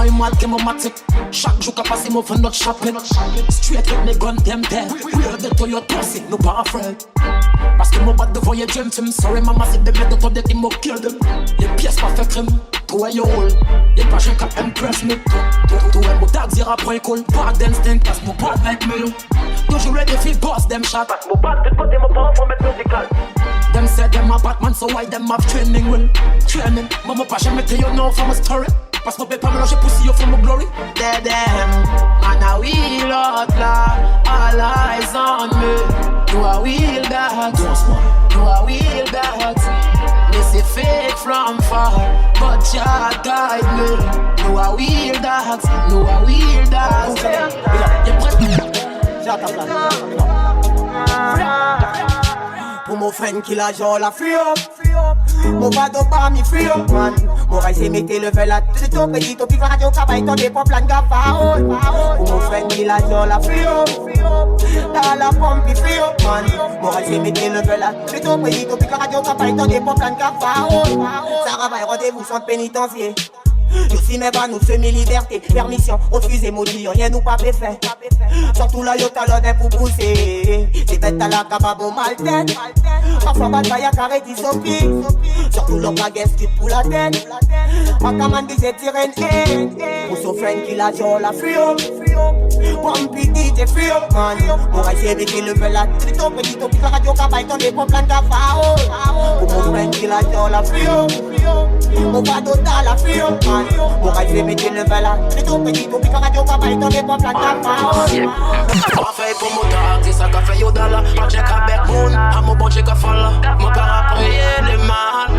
point mad que mon matic. Chaque jour qu'a passé mon fan notre chapelle. Straight with me gun them dead. We are the Toyota pussy, no pas afraid. Parce que mon bat devant y'a James Tim. Sorry mama c'est des mecs d'autres qui m'ont kill them. Les pièces pas fait crème. Tout est yo roll. Y'a pas j'ai qu'à impress me. Tout est mon tag zira point cool. Pas d'instinct parce mon bat avec me. Toujours ready for boss them shot. Parce mon bat de côté mon pas pour mettre musical. Them said them a Batman so why them have training will. Training. Maman pas jamais tell you no from a story. Parce que mon père pas mélanger pussy yo from a glory. Dead them. Man a wheel out là. All eyes on me. Do a wheel that. Do a wheel that. They say fake from far, but Jah guide me. No a wheel that, no a wheel that. Pour mon friend qui la joue la free up. Mon bado pas mi free up man. Mon rail c'est mette level à tout ton petit topi radio cabay ton des plan gaffaol. Pour mon friend qui la joue la free up. Dans la pompe free up man. Mon rail c'est mette level à tout ton petit topi radio cabay ton des plan gaffaol. Ça travaille rendez-vous centre pénitentiaire. Je suis même pas nous semi-liberté. Permission, refusez, maudit, rien nous pas fait. Surtout là, y'a talon pour pousser. C'est bête à la cababo mal tête. Parfois, bataille à carré d'isopie. Surtout l'homme la guest qui pour la tête. Ma commande disait tirer pour son friend qui la joue la free up. Pompy DJ free up man. Mon rail c'est qui le veut là. Tout ton petit topi la radio cabay ton des pommes plein d'affaires. Pour mon friend qui la joue la free up. Mon bado dans la free up man. Mon rail c'est mettre le veut là. Tout ton petit topi la radio cabay ton des pommes plein d'affaires. Parfait pour mon tag, c'est ça qu'a fait yo dala. Pas check à Beckmoon, à mon bon check à Falla. Mon père a prié le mal.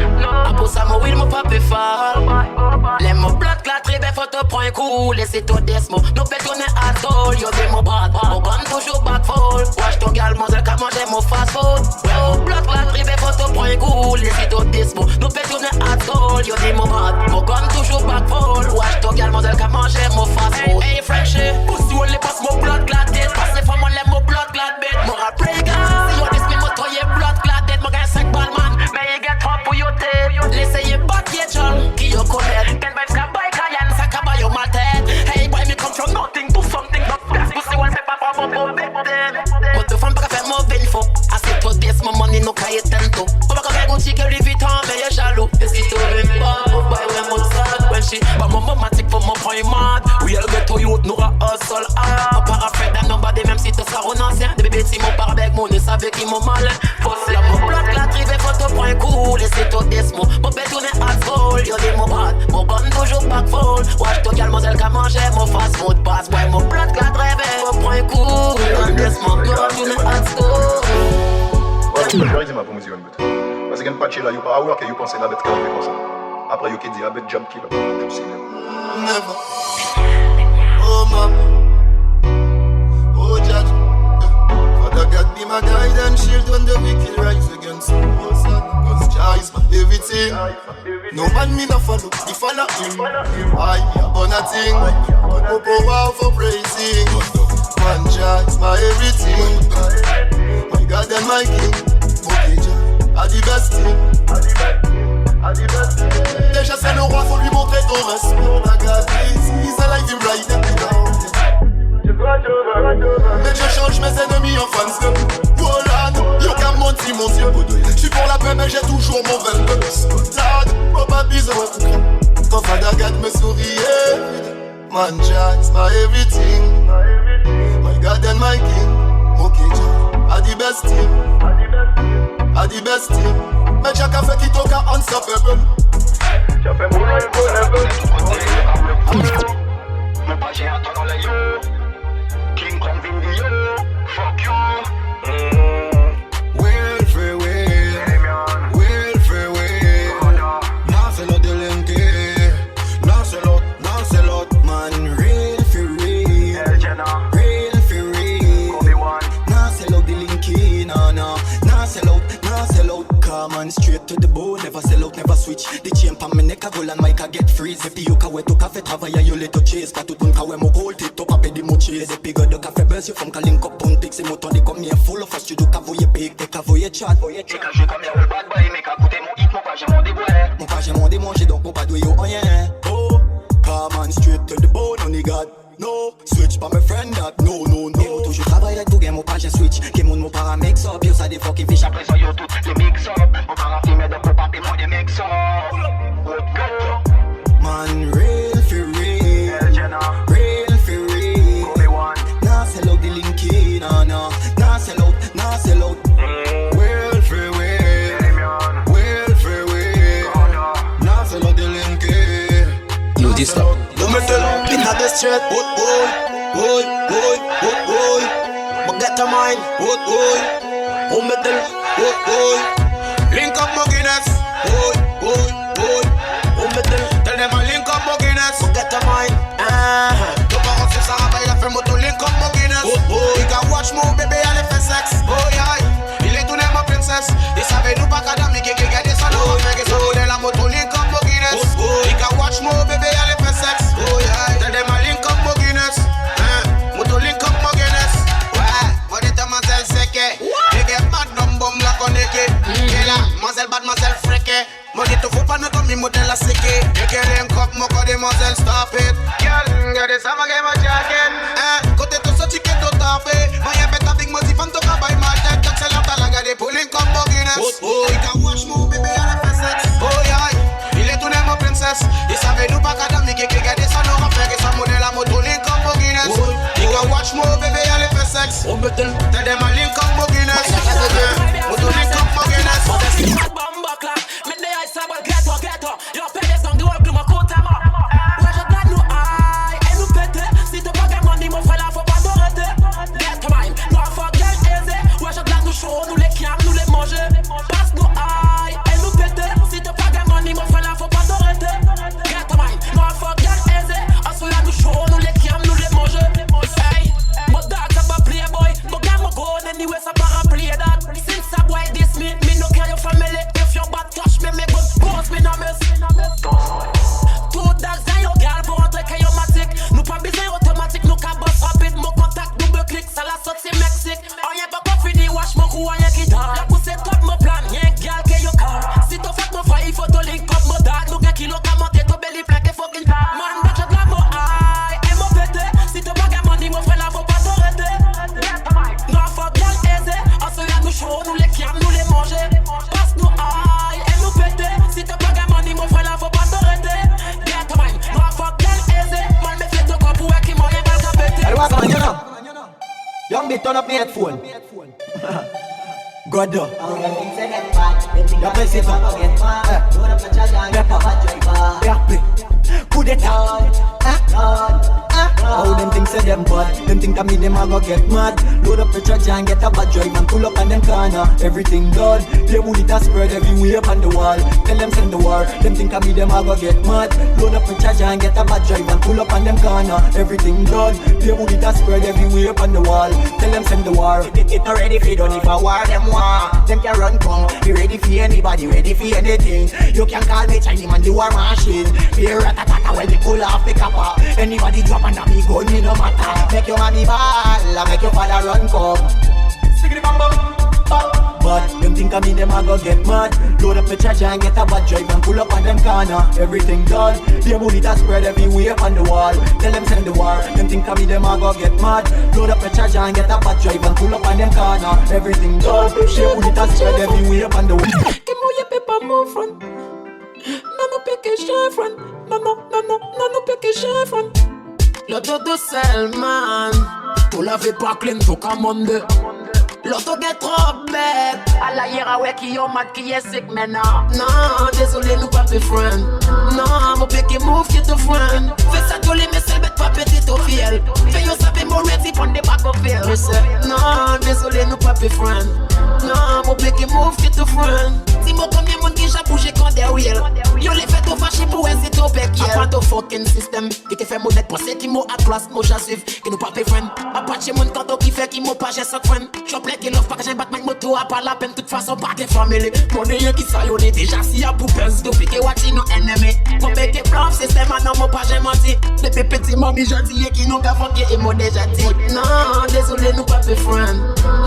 A pour ça mon will mon papa fall. Les mots blood clat, très belle photo point cool. Laissez toi desmo, nous fait tourner à sol. Yo dis mon bad, mon gun toujours back fall. Watch ton gal, mon zèle qu'a mangé mon fast food. Mon blood clat, très belle photo point cool. Laissez toi desmo, nous fait tourner à sol. Yo dis mon bad, mon gun toujours back fall. Watch ton gal, mon zèle qu'a mangé mon fast food. Hey Frenchy, pussy on les passe mon blood clat tête. Passe les femmes on les mon blood clat bête. Mon rap play gas, si yo dis mon toye blood clat tête. Mon gars 5 balles man, mais il get trop pour yo tête. Laissez back yet y'all, qui yo connaît. Can vibes ka buy Cayenne, ça ka buy yo ma tête. Hey boy me come from nothing to something. But that's pussy one paper for mon bête. But the femme pas faire mauvais info. Assez trop d'ess mon money no ka yetento. On va ka faire Gucci que Louis Vuitton mais y'a jaloux. Et si tu veux pas, on buy when mon sac. When she, but mon matic for mon point mad. We all get to youth, nous ra hustle hard. On part après d'un nobody même si tu sors un ancien. Des bébés si mon par bec, mon ne savait qui mon malin. Fosse là mon bloc la trive photo point cool. Et c'est tout desmo. Mon bête tourne à fold. Yo dis mon bad, mon gun toujours back fold. Watch ton gal, mon zèle qu'a mangé mon fast food pass. Ouais mon bloc la trive point cool. Mon desmo, yo tourne à fold. Ouais, je vais dire ma pour musique un peu. Parce qu'il y a un patch là, il n'y a pas à voir que vous pensez la bête comme ça. Après, il y a qui dit la bête jump kill. Never. Oh mama, oh judge. Father God be my guide and shield when the wicked rise against me. Oh son, cause Jah is my everything. No man me no follow, me follow him. I be a bona thing, popo wow for praising. Man Jah is my everything. My God and my King, okay Jah, are the best thing. Déjà c'est le roi, faut lui montrer ton respect. He's alive, he right there. Mais je change mes ennemis en fans. Voilà, yo qu'à monter mon Dieu. J'suis pour la paix mais j'ai toujours mon velvet. Lad, faut pas besoin de craindre. Ton Father God me souriait. Man Jah is my everything. My God and my King. Okay Jah, are the best thing. Are the best thing. Mais Jah a fait qui toca unstoppable. Jah fait mon life forever. Mais pas j'ai attendu dans les yeux. King Kong in the air. Fuck you. Well free will. Well free will. Now c'est l'autre de l'enquête. Now c'est l'autre man. Real for real. Real for real. Now c'est l'autre de l'enquête. Now c'est l'autre. Come on straight to the bone. Never sell out, never switch. The chain pa me neck a go and mic a get freeze. If you ka we to cafe travailler you let to chase. Pas tout le monde ka we mo hold it up a pay the mo chase. The pig de café buzz you from calling up on pics. C'est mon temps de comme here full of us. Tu dois ka voyer pic, te ka voyer chat. Et quand je comme here bad boy, mais ka coûter mon hit, mon pas j'ai mon déboire. Mon pas j'ai mon démanger donc mon pas doyer yo rien. Oh, come on straight to God. No, switch pas mes friends that, no. Toujours travail avec tout game, mon page switch. Qui mon para mix up, yo ça des fucking fiches. Après ça yo tout les mix up. Mon para filmer de pour papier pour des mix up. Man, real for real. Real for real. Nah sell out the linky, nah. Nah sell out. Real for real. Real for real. Nah sell out the linky. You this stop. Don't me tell me in the street. Boy. But get to mine. Boy. Me tell. Boy. Link up my Guinness. Boy. Me tell them I link up my Guinness. But get to mine. Don't go on ça va la faire moto link up my Guinness. You can watch more baby à l'effet sexe. Il est tourné ma princesse. Il savait nous pas qu'à dame qui garder ça nous. Mais que ça voulait la moto link up my Guinness. You can watch more baby à l'effet sexe. Tell them I link up my Guinness. Moto link up my Guinness. Ouais, moi dit mademoiselle seke. You get mad bomb la connecté. Et là, mademoiselle fréquée. Moi dit faut pas nous comme modèle à séquer. You get link up mon code mademoiselle stop it. Girl, get this sama game a jacket. Côté tout ça ticket tout tapé. Moi y'a bête avec moi si fan to ka by my tête. Donc c'est l'autre la garder pour link up my Guinness. You can watch more baby à la fête. Il est tourné ma princesse. Il savait nous pas qu'à dame qui garder ça nous va faire que ça modèle à moto link up my Guinness. You can watch more baby à la fête. Tell them I link up my Guinness. Moto link up my Guinness. Turn up the headphone. God. Y'a pas c'est pas. Coup d'état. How them things say them bad. Them think I mean them a go get mad. Load up the charge and get a bad drive and pull up on them corner. Everything done. They would it a spread everywhere up on the wall. Tell them send the war. Them think I mean them a go get mad. Load up the charge and get a bad drive and pull up on them corner. Everything done. They would it a spread everywhere up on the wall. Tell them send the war. It not ready for done if I war them war. Them can run come. Be ready for anybody, ready for anything. You can call me Chinese man the war machine. Be ratatata when they pull off the copper. Anybody drop under me gun me no matter. Make your mommy ball, make your father run come. Sticky bam bam. But them think I mean them a go get mad. Load up the charger and get a bad drive and pull up on them corner. Everything done. Their booty that spread everywhere on the wall. Tell them send the war. Them think I mean them a go get mad. Load up the charger and get a bad drive and pull up on them corner. Everything done. Their booty that spread everywhere on the wall. Que moi pas mon front. Non non pas que j'ai front. Non pas que j'ai front. L'auto de Selman. Tout la fait pas clean, faut commander. L'auto est trop bête. À la hiera ouais qui yon mat qui est sick mais non. Non, désolé nous pas friend. Non, mon pique move qui te friend. Fais ça tous les messieurs bête pas petit au fiel. Fais yo saper mon ready pour des back au fiel. Non, désolé nous pas friend. Non, mon pique move qui te friend. Dis-moi combien monde qui j'ai bougé quand des wheel. Yo les fait au fâché pour hésiter au péquiel. Apprends ton fucking system. Qui te fait modèle pour ceux qui m'ont à classe, moi j'assuve. Qui nous pas friend. Apache mon canto qui fait qui m'ont pas j'ai sa friend. Qui love pas que j'ai battre moto à pas la peine toute façon pas de famille. Mon nez qui ça y'en est déjà si y'a pour pince d'eau piqué watch nos ennemis. Mon pété blanc système non mon pas j'ai menti. Depuis petit mamie j'ai dit qui nous gars fucké et moi déjà dit. Non désolé nous pas de friend.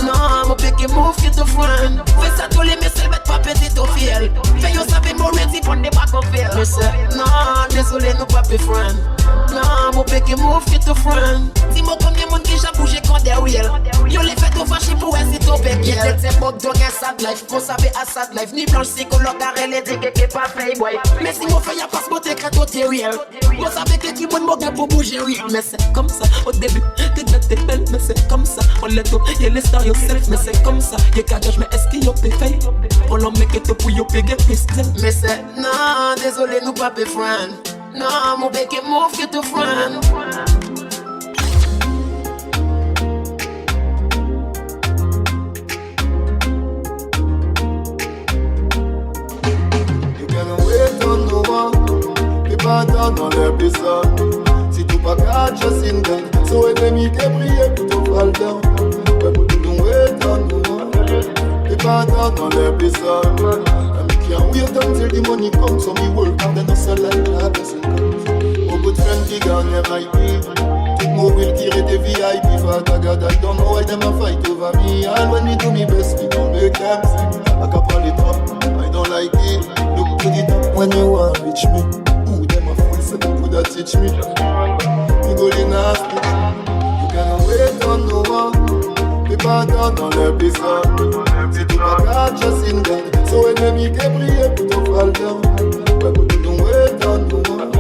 Non mon pété move qui te friend. Fais ça tous les messieurs bête pas petit au fiel. Fais yo saper mon ready pour des back au fiel. Non désolé nous pas de friend. Non mon pété move qui Qu'on savait à ça de life, ni blanche psychologue, arrête les digues qui pas fait boy. Mais si mon fait y'a pas ce mot t'écrit t'es real. Qu'on savait que tu bonnes mots pour bouger real. Mais c'est comme ça, au début, t'es belle, mais c'est comme ça. On let go, y'a les stars yourself, mais c'est comme ça. Y'a qu'à judge, mais est-ce qu'il y a des faits? On l'en met que te pour y'a pégué pistol. Mais c'est non, désolé, nous pas be friend. Non, mon bec est mauve que te friend. Dans l'épisode, si tu pas catch a single, so ennemi qui prié pour ton fall down. Ouais, pour tout ton wait on the t'es pas dans l'épisode. I can't wait until the money comes, so me work and then hustle like a blessing comes. Oh, good friend, big on MIP. Tout mon will tirer des VIP. Father God, I don't know why them a fight over me. And when me do me best, me don't make them see. I can pull it up, I don't like it. Look to the top when you want reach me. That teach me, you go in nasty. You cannot wait on no one. T'es pas dans l'épisode. Si tu pas catch a single, so ennemi qui prié pour ton fall down. Ouais, but you don't wait on no one.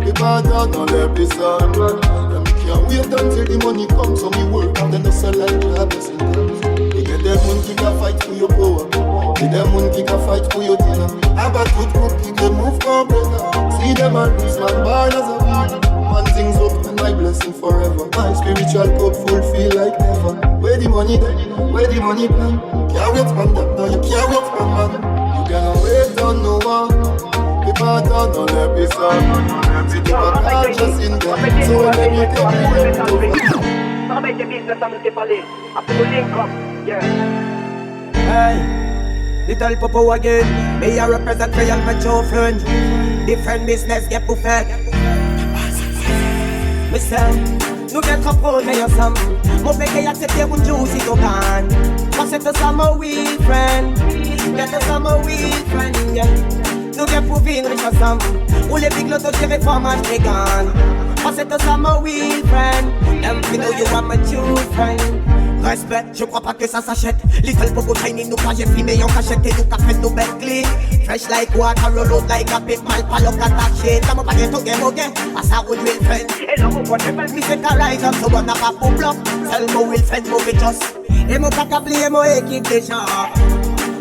T'es pas dans l'épisode. I can't wait until the money comes, so me work and then hustle like a blessing comes. You get them one qui can fight for your power. You get them one qui can fight for your dinner. About good cookie, they move complete. See them and lose man born as a winner. Man things up and my blessing forever. My spiritual cup full feel like never. Where the money then? Where the money plan? Can't wait from that, no you can't wait from man. You cannot wait on no one. The pattern on l'épisode. Si tu pas catch us in them, so let me tell you. Travaille tes business à nous déballer. Après le link up, yeah. Hey, little popo again. Me a represent real macho friend. Different business get buffet. Me say, nous get couple me yourself. Mon peke accepter un juicy dogan. Pass it to some weed friend. Get to some weed friend, yeah. Nous get pour vivre rich ensemble. Ou les big lotos qui réforment vegan. Pass it to some weed friend. Them feel know you are my true friend. Respect, je crois pas que ça s'achète. Little Popo Tiny, nous pas j'ai filmé en cachette. Et nous qu'a fait nous bête clean. Fresh like water, roll out like a big mal. Pas l'oc attaché, t'as mon paquet tout game again. À ça roule will friend. Et là mon pote, Me say to rise up, so on a pas pour bloc. Sell mo will friend, mo be just. Et mon caca plié, mo équipe déjà.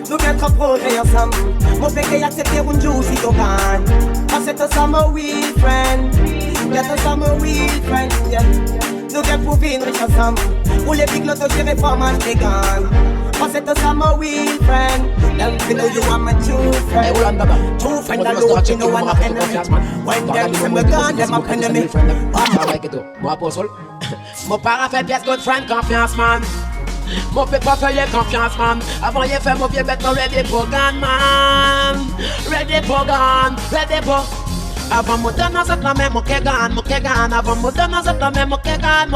Nous get couple ensemble. Mon peke accepter un juicy dogan. Pass it to some weed friend. Get to some weed friend, yeah. Nous get pour vivre rich ensemble. Ou les big lotos qui réforment vegan. Pass it to some weed friend. Them feel know you are my true friend. True friend alone, you know one of enemy. When them say me gone, them a enemy. Moi apostole. Mon parent fait pièce good friend, confiance man. Mon fait pas faire confiance man. Avant il fait mon pied bête, mon ready pour gun man. Ready pour gun, ready pour. Avant mon donner ça la même mon kegan. Avant mon donner ça la même mon kegan.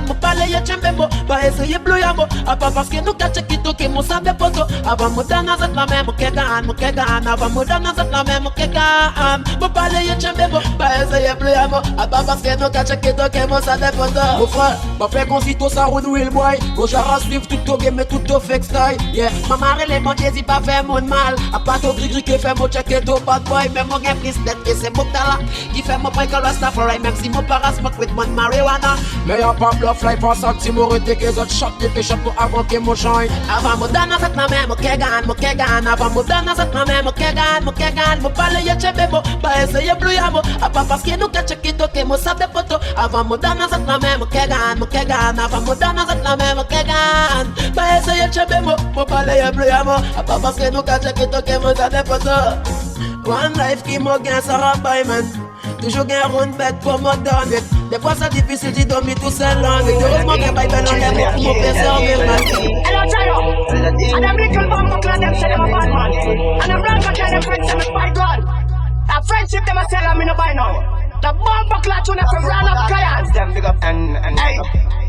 Mon parler y'a chembe mo, pas essayer bleu yamo. Avant parce que nous catch qui toque mon sable poto. Avant mon donner ça la même mon kegan. Avant mon donner ça la même mon kegan. Mon parler y'a chembe mo, pas essayer bleu yamo. Avant parce que nous catch qui toque mon sable poto. Mon frère, ma frère consito ça roule real boy. Go j'arrache suivre tout au game tout au fake style. Yeah, ma mère les mon Jésus pas fait mon mal. A pas tout gris qui fait mon check et tout bad boy. Même mon game plus net et c'est mon qui fait mon break à Rastafari, même si mon para smoke with mon marijuana. Mais y'a pas bluff life en sac si mon rete que les autres shot des péchés pour avant que mon joint. Avant mon donner cette la même mon kegan. Avant mon donner cette la même mon kegan. Mon parler y'a chebe mo, pas essayer bleu yamo. A pas parce que nous catch qui toque mon sable de poto. Avant mon donner cette la même mon kegan. Avant mon donner cette la même mon kegan. Pas essayer chebe mo, mon parler y'a bleu yamo. A pas parce que nous catch qui toque mon sable de poto. One life qui m'a gagné ça rabaille man. Toujours gain round bête pour me donner. Des fois c'est difficile de dormir tout seul en vie. Heureusement que Bible en l'air pour me faire servir man. Hello Chino. And them little bumbo clan them say them a bad man. And them blanca clan them friends them by God. That friendship them a tell them me no buy now. The bumbo clan tune them from round up clients. Them big up and hey.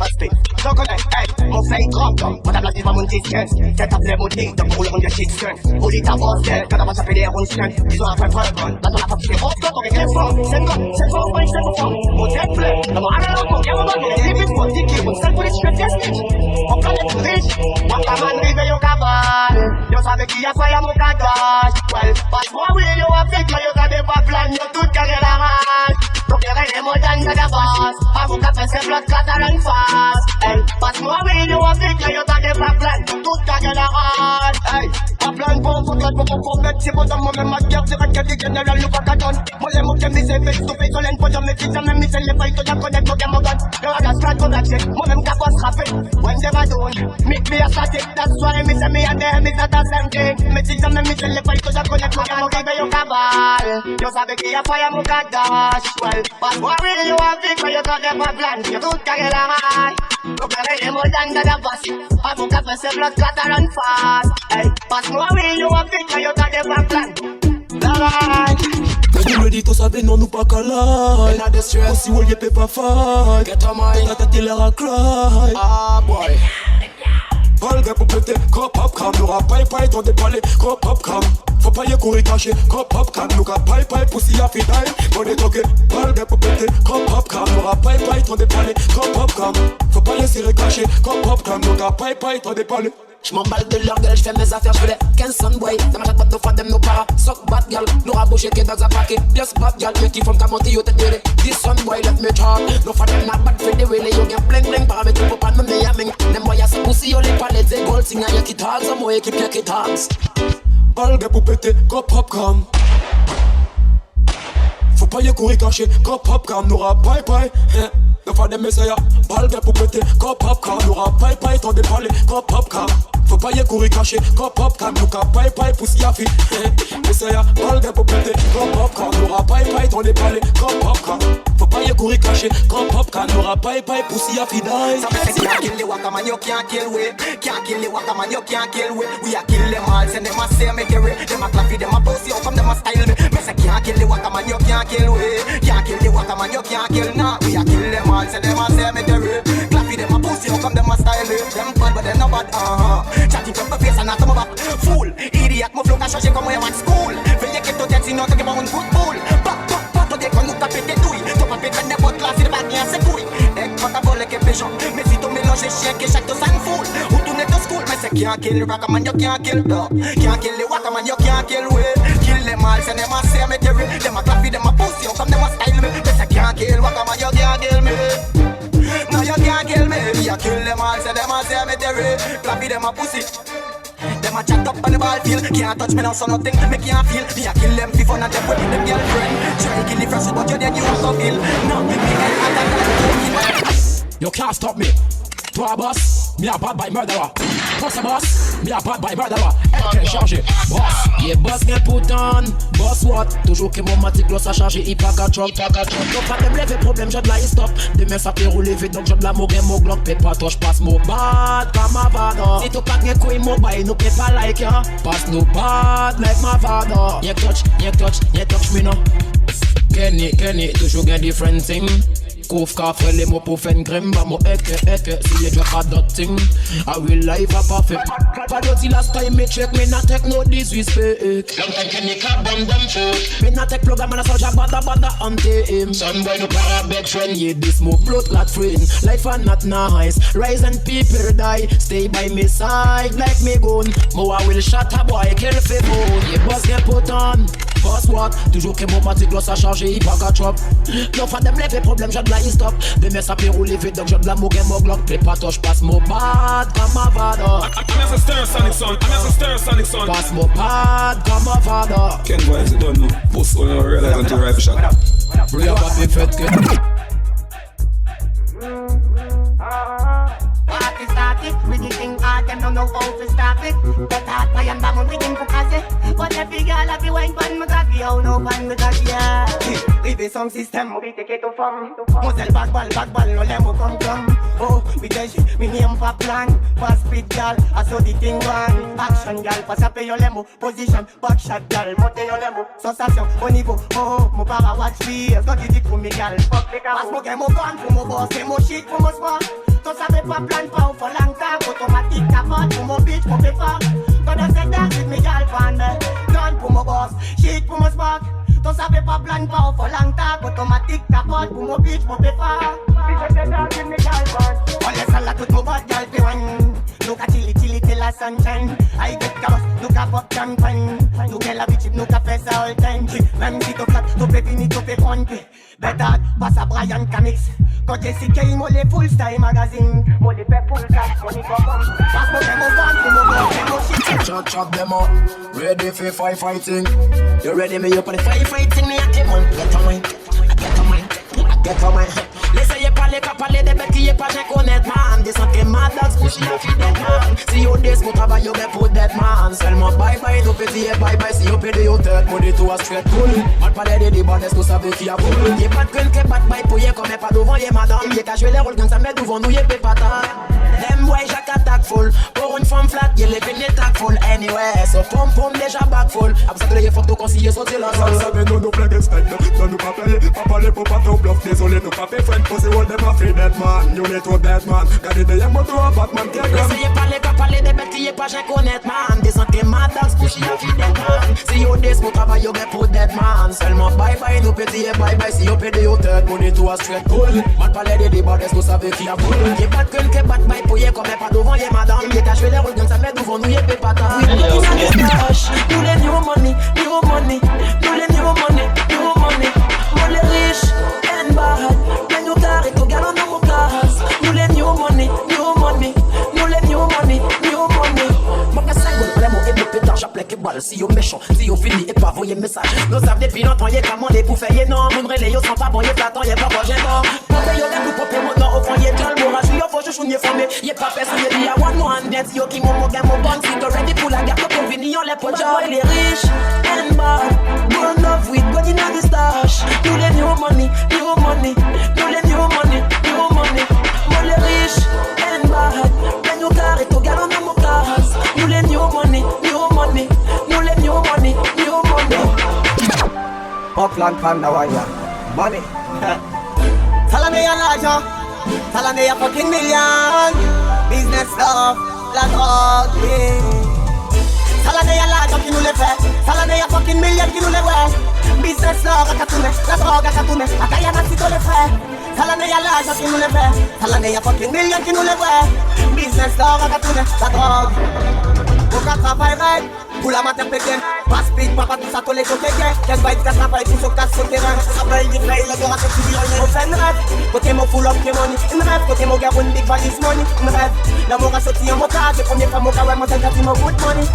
aspect. Donc on est, mon fait drop, madame la vie va mon distance. Tête à plaie montée, donc pour le monde de shit skunk. Au lit avancé, quand on va s'appeler on skunk. Ils ont un fait front, dans la partie des routes, on est très fort. C'est fort, c'est fort. Mon tête plaît, dans mon arrêt, on vient au monde, mais les limites, mon ticket, mon seul pour les cheveux test. On prend les riches, moi pas man, rive, yo cabane. Yo savais qui a fait à mon cagage. Well, passe-moi, oui, yo avec, yo t'avais pas plan, yo tout carré la rage. Donc les règles modernes de la base. Avocat fait ses blocs, classe à l'en face. Hey, passe-moi, oui, yo avec, yo t'avais pas plan, yo tout carré la rage. Hey, pas plan pour mettre, c'est bon dans moi, même ma guerre, c'est vrai que les générales nous pas qu'à donner. Moi, les mots qui me disent, fait, tout fait, sur l'en, pour mes fils, même si les failles, tout j'en connais, mon gamme, mon gun. Le ragas, flat, comme l'accès, moi-même, qu'à pas se rapper. When they were done, meet me a static, that's why me say me and them is not the same thing. Me think me say les failles, tout j'en connais, mon gamme, mon gamme, yo cabal. Yo savais qui a failli à mon cadash. Well, passe-moi, oui, yo avec, mais yo t'avais pas plan, yo tout carré la raille. Donc les modernes de la base. Avocat fait ses blocs, classe à l'en face. Hey, passe-moi, oui, yo avec, mais yo t'avais pas plan. La raille. Quand me dit tout ça, non, nous pas qu'à l'ail. Aussi, on y peut pas faire. Get on my Ta tête, l'air à cry. ah boy. Valga pour péter, crop up cam. N'aura pas paille, ton dépalé, crop up cam. Faut pas y courir caché, crop up cam. Nous qu'à paille, poussi à fidaille. Bon est toqué, valga pour péter, crop up cam. N'aura pas paille, ton dépalé, crop up cam. Faut pas y serrer caché, crop up cam. Nous qu'à paille, ton dépalé. J'm'emballe de leur gueule, j'fais mes affaires, j'fais les 15 sunboy. Dans ma chatte, pas de fois, dem nos para. Sock bad gal, nous raboucher, que dogs à paquet. Yes, bad gal, y'a qui font qu'à monter, yo tête de this sunboy, let me talk. No for them not bad, fait des wheelés, yo gen bling bling. Paramètres pour pas de me yamming. Dem boy, y'a ce poussi, yo les palais, des gold, sing y'a qui tags, à moi, équipe, y'a qui tags. Valga pour péter, crop up cam. Faut pas y courir caché, crop up cam. N'aura pas paille. No for them messiah, valga pour péter, crop up cam. N'aura pas paille, ton dépalé, crop up cam. Faut pas y courir caché, crop up cam. Nous qu'à paille, poussi à fi. Messiah, valga pour péter, crop up cam. N'aura pas paille, ton dépalé, crop up cam. Faut pas y courir caché, crop up cam. N'aura pas paille, poussi à fi die. Some say can't kill the waka man, you can't kill we. Can't kill the waka man, you can't kill we. We a kill them all, send them a say me carry. Them a clappy, them a pussy, how come them a style me? Me say can't kill the waka man, you can't kill we. Can't kill the waka man, you can't kill nah. We a kill them all, send them a say me carry. Clappy, them a pussy, how come them a style me? Them bad but them not bad, Chatting from the face and not come back. Fool, idiot, mon flow a changé comme moi à school. Veuillez que ton tête sinon t'as pas un football. Pas de qu'on nous tape tes douilles. Ton papier quand n'importe classe, il va bien ses couilles. Et quand t'as volé que péchant, mais si ton mélange est chien, que chaque dos s'en fout. Ou tourner ton school, mais c'est can't kill the waka man, you can't kill dog. Can't kill the waka man, you can't kill we. Kill them all, send them a cemetery. Them a clappy, them a pussy, how come them a style me? Mais c'est can't kill waka man, you can't kill me. No, you can't kill me. You kill them all, send them a cemetery. Clappy, them a pussy. Them a chat up on the ball field. Can't touch me now, so nothing me can't feel. Me a kill them for fun and them with them girlfriend. Try kill the friends, but you then you want to feel. No, me You can't stop me. Toi boss, me a bad by murderer. Toi c'est boss, me a bad by murderer. Elle chargé, boss. Yeah, boss get put on. Boss what? Toujours que mon matic l'os a chargé, il pas qu'à drop. Donc pas de lever problème, j'ai de la stop. Demain ça peut rouler vite, donc j'ai de la mogue, mon glock. Pète pas toi, j'passe mon bad comme ma vada. Si tu pas de couille, mon bail, nous pète pas like ya. Passe nous bad like ma vada. Y'a touch me no. Kenny, toujours get different thing. Kouf ka fè les mots pour faire une crème. Bah mo eke, si you drop a dot thing I will live a parfait. Pas de last time me check, me not take no disrespect. Long time can you cap bomb them food. Me not take plug and man a soldier bada ante him. Some boy no para beg friend. Yeah, this more blood clot friend. Life are not nice. Rise and people die. Stay by me side like me gun. Mo I will shot a boy, kill for bone. Yeah, boss get put on. Boss what? Toujours que mon matic l'os a chargé, il pas qu'à drop. Non, fa dem lève problème, j'ai de la stop. Demain ça peut rouler vite, donc j'ai de la mogue, mon glock. Play pas toi, j'passe mon bad comme ma vada. I'm a stir sonic son. Passe mon bad comme ma vada. Ken boys, you don't know. Boss all you realize until you rifle shot. Y'a pas fait fait que Party started, we the thing hard, them don't know how to stop it. Get hard, I am bound with him for cause. But every girl have the wine pan, me cocky, how no pan me cocky, yeah. Rive some system, we take it to farm. Mosel back ball, no lemon come. Oh, we tell you, me name for plan. Pass speed, girl, I saw the thing gone. Action, girl, pass up your lemon. Position, back shot, girl, mote your lemon. Sensation, au niveau, oh, mon para watch fears. Got it for me, girl, fuck the car. Pass mo game, mo gun, for mo boss, mo shit, for mo spot. T'en savais pas plan pas ou faut l'anka. Automatique capote pour mon bitch, mon péfort. Quand on s'est d'air, mes gars, fan. Gun pour mon boss, shit pour mon spark. T'en savais pas plan pas ou faut l'anka. Automatique capote pour mon bitch, mon péfort. On laisse à la toute mon bad girl fi wine. Look at chili till la sunshine. I get gas, look at pop champagne. Look at la bitch, look at face all time. Même si tu flat, tu peux finir, tu peux prendre. Better, passe à Brian Camix. Quand Jessica, il m'a les full style magazine. M'a les fait full cash, money go come. Passe mon demo one, pour mon demo shit. Chop them up, ready for fighting. You ready me up for the fighting? Me a team on. Get on mine, get on mine, get on mine. Laissez parler qu'à parler des bêtes qui est pas j'ai connaître man. Des santé mad dogs couchés à fi dead man. Si yo des mon travail yo ben pour dead man. Seulement bye bye nous petit et bye bye. Si yo pédé yo tête money to a straight pull. Mal parler de débardes tout savez qui a voulu. Y'a pas de gueule que pas de bail pour y'a comme pas devant y'a madame. Y'a qu'à jouer les rôles quand ça met devant nous y'a pépata. Them way Jacques attack full. Pour une femme flat y'a les pénés tac full. Anyway so pom pom déjà back full. Après ça que les photos conseillées sauter la salle. Ça savait nous plein de spectres. Non nous pas payer, pas parler pour pas ton bluff. Désolé nous pas faire friend. Cause all them a free dead man, you need to dead man. Gardez des yams moto à Batman qui a gramme. Essayez parler qu'à parler des bêtes qui est pas j'ai connaître man. Des santé mad dogs couchés à fi dead man. Si yo des mon travail yo ben pour dead man. Seulement bye bye nous petit et bye bye. Si yo pédé yo tête money to a straight pull. Mal parler de débardes tout savez qui a voulu. Y'a pas de gueule que bat bye pour y'a comme pas devant y'a madame. Y'a qu'à jouer les rôles quand ça met devant nous y'a pépata. Nous les new money, new money. Nous les new money, new money. Nous les riches and bad. Nous les new money, new money. Nous les new money, new money. Mon gars, ça y est, vraiment, et le pétard, j'appelle que balle. Si yo méchant, si yo fini, et pas voyer message. Nous savons depuis longtemps, y'a commandé pour faire y'a non. Moun relais, yo sont pas bon, y'a platon, y'a pas bon, j'ai non. Popé yo lève, popé mon nom, au fond, y'a dans le mourage. Yo faut je choune, y'a formé, y'a pas fait, y'a dit, y'a one more and dance. Yo qui mon gain, mon bon, si t'es ready pour la guerre, pour venir, on les potes. Boy, les riches and bad. Burn up with God in the stash. Nous les new money, new money. Nous les new money, new money. Nous les riches and bad. Ben nous carré, tout galon dans mon casse. Nous les new money, new money. Nous les new money, new money. Upland Panda Wire, money. Salame ya l'argent, salame ya fucking million. Business stuff, la drogue, yeah. Salame ya l'argent qui nous les fait, salame ya fucking million qui nous les ouais. Business stuff, à tourner, la drogue à tourner, à Guyana si tu les fais. Salame ya l'argent qui nous les fait, salame ya fucking million qui nous les ouais. Business stuff, à tourner, la drogue. Pour qu'à travailler, pour la matin pékin. Pas speed, papa tout ça, tous les côtés gains. Qu'est-ce va être qu'à travailler, tout ce casse sur le terrain. Ça va y faire, le gars, c'est tout on fait une rêve, côté mon full up de money. Une rêve, côté mon gars, une big valise money. Une rêve, l'amour a sorti en mon cas. C'est première fois mon gars, ouais, mon tel mon good money.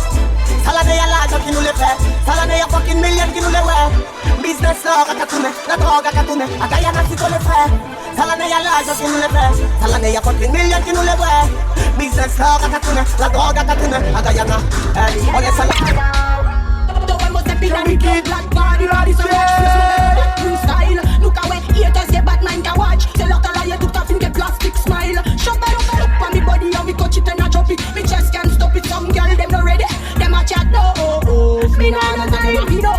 Salade y'a l'argent qui nous les fait. Salade y'a fucking million qui nous les ouais. Business l'or à Katoune, la drogue à Katoune. À Guyana si tu les frères. Salade y'a l'argent qui nous les fait. Salade y'a fucking million qui nous les ouais. Business l'or à Katoune, la drogue à Katoune. À Guyana, on est salade. Wicked black body, all this one style. Look away, haters get bad mind can watch. Tell her to lie, took off in get plastic smile. Shove it up on me body and we touch it and I drop it. Me chest can't stop it. Some girl them not ready, them a chat no. Me nah no time, me no.